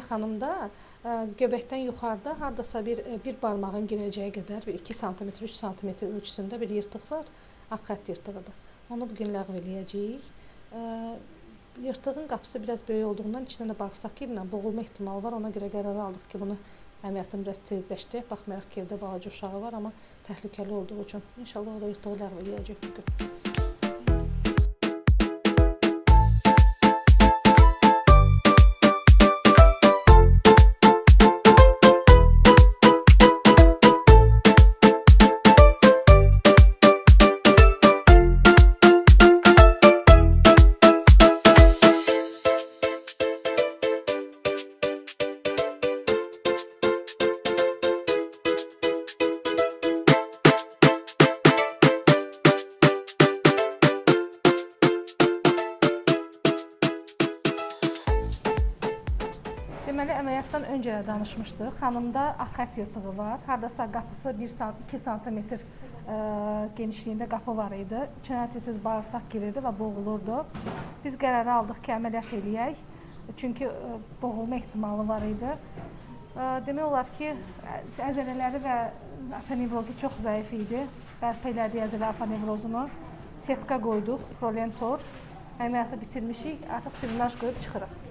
xanımda göbəkdən yuxarıda hardasa bir barmağın girəcəyi qədər, bir 2 sm, 3 sm ölçüsündə bir yırtıq var. Ağ xətt yırtığıdır. Onu bugün ləğv eləyəcəyik. Yırtığın qapısı biraz böyük olduğundan içində də bağırsaq yerinə boğulma ehtimalı var. Ona görə qərar aldıq ki, bunu əməliyyatını biraz tezləşdirək. Baxmayaraq ki, evdə balaca uşağı var, amma təhlükəli olduğu üçün inşallah o da yırtığı ləğv eləyəcək bugün. Deməli, əməliyyatdan öncə də danışmışdıq. Xanımda ağ xətt yırtığı var. Hardasa qapısı 2 sm genişliyində qapı var idi. İçinə tez-tez bağırsaq girirdi və boğulurdu. Biz qərarı aldıq ki, əməliyyat eləyək. Çünki boğulma ehtimalı var idi. Demək olar ki, əzələləri və aponevrozu çox zəif idi. Bərpa elədik əzələ aponevrozunu. Setka qoyduq, Prolentor. Əməliyyatı bitirmişik. Artıq drenaj qoyub çıxırıq.